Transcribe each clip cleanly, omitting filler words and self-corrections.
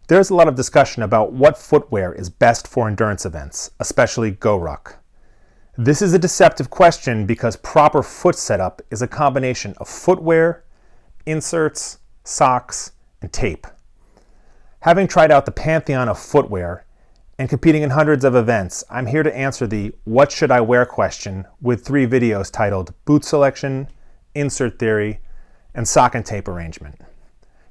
There's a lot of discussion about what footwear is best for endurance events, especially Goruck. This is a deceptive question because proper foot setup is a combination of footwear, inserts, socks, and tape. Having tried out the pantheon of footwear and competing in hundreds of events, I'm here to answer the what should I wear question with 3 videos titled Boot Selection, Insert Theory, and Sock and Tape Arrangement.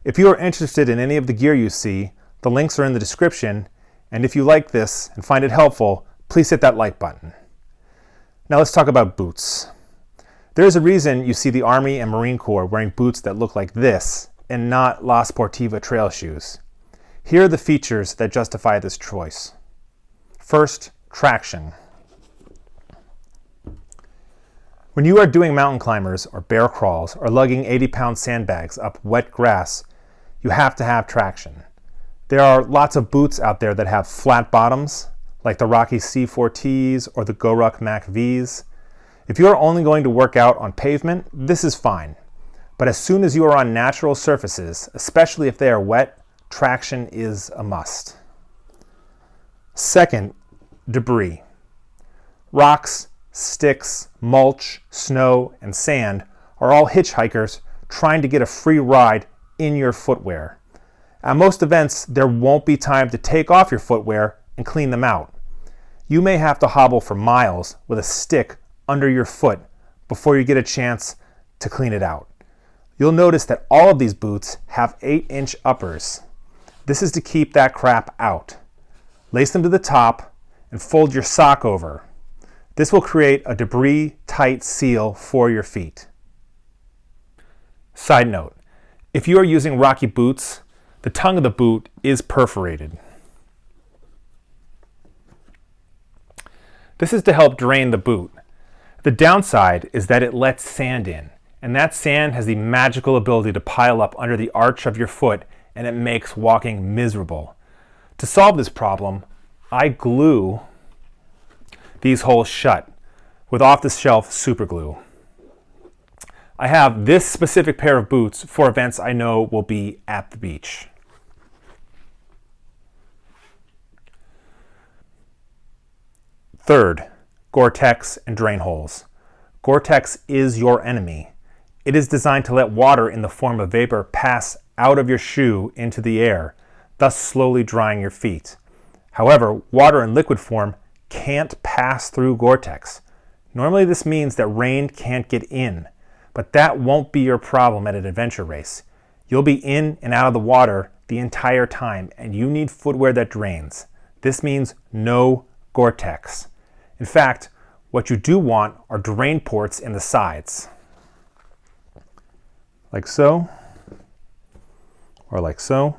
If you are interested in any of the gear you see, the links are in the description, and if you like this and find it helpful, please hit that like button. Now let's talk about boots. There is a reason you see the Army and Marine Corps wearing boots that look like this and not La Sportiva trail shoes. Here are the features that justify this choice. First, traction. When you are doing mountain climbers or bear crawls or lugging 80-pound sandbags up wet grass, you have to have traction. There are lots of boots out there that have flat bottoms, like the Rocky C4Ts or the Goruck Mac Vs. If you are only going to work out on pavement, this is fine. But as soon as you are on natural surfaces, especially if they are wet, traction is a must. Second, debris. Rocks, sticks, mulch, snow, and sand are all hitchhikers trying to get a free ride in your footwear. At most events, there won't be time to take off your footwear and clean them out. You may have to hobble for miles with a stick under your foot before you get a chance to clean it out. You'll notice that all of these boots have 8-inch uppers. This is to keep that crap out. Lace them to the top and fold your sock over. This will create a debris-tight seal for your feet. Side note, if you are using Rocky boots, the tongue of the boot is perforated. This is to help drain the boot. The downside is that it lets sand in, and that sand has the magical ability to pile up under the arch of your foot, and it makes walking miserable. To solve this problem, I glue these holes shut with off-the-shelf super glue. I have this specific pair of boots for events I know will be at the beach. Third, Goretex and drain holes. Goretex is your enemy. It is designed to let water in the form of vapor pass out of your shoe into the air, thus slowly drying your feet. However, water in liquid form can't pass through Goretex. Normally this means that rain can't get in, but that won't be your problem at an adventure race. You'll be in and out of the water the entire time, and you need footwear that drains. This means no Goretex. In fact, what you do want are drain ports in the sides. Like so, or like so.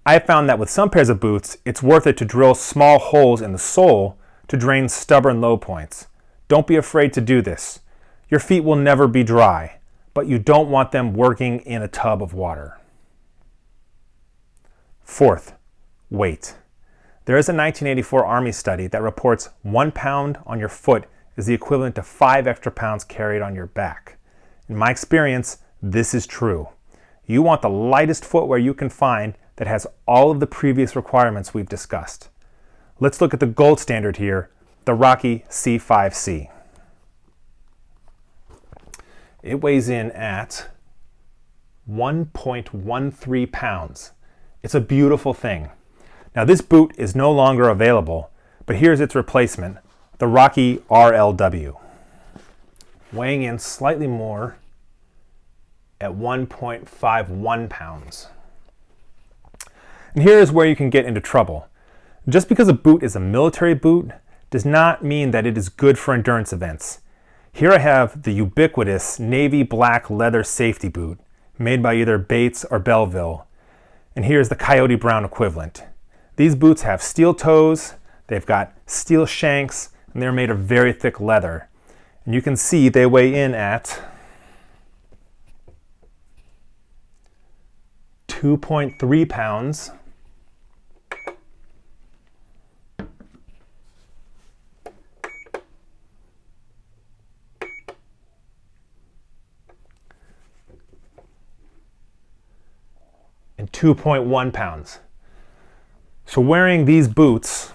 I have found that with some pairs of boots, it's worth it to drill small holes in the sole to drain stubborn low points. Don't be afraid to do this. Your feet will never be dry, but you don't want them working in a tub of water. Fourth, weight. There is a 1984 Army study that reports 1 pound on your foot is the equivalent to 5 extra pounds carried on your back. In my experience, this is true. You want the lightest footwear you can find that has all of the previous requirements we've discussed. Let's look at the gold standard here, the Rocky C5C. It weighs in at 1.13 pounds. It's a beautiful thing. Now this boot is no longer available, but here's its replacement, the Rocky RLW, weighing in slightly more at 1.51 pounds. And here is where you can get into trouble. Just because a boot is a military boot does not mean that it is good for endurance events. Here I have the ubiquitous navy black leather safety boot made by either Bates or Belleville, and here's the coyote brown equivalent. These boots have steel toes, they've got steel shanks, and they're made of very thick leather. And you can see they weigh in at 2.3 pounds. and 2.1 pounds. So wearing these boots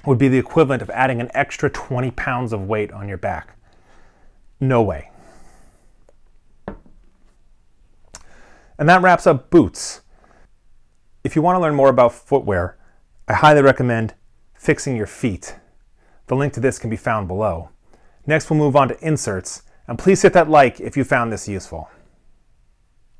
would be the equivalent of adding an extra 20 pounds of weight on your back. No way. And that wraps up boots. If you want to learn more about footwear, I highly recommend Fixing Your Feet. The link to this can be found below. Next, we'll move on to inserts, and please hit that like if you found this useful.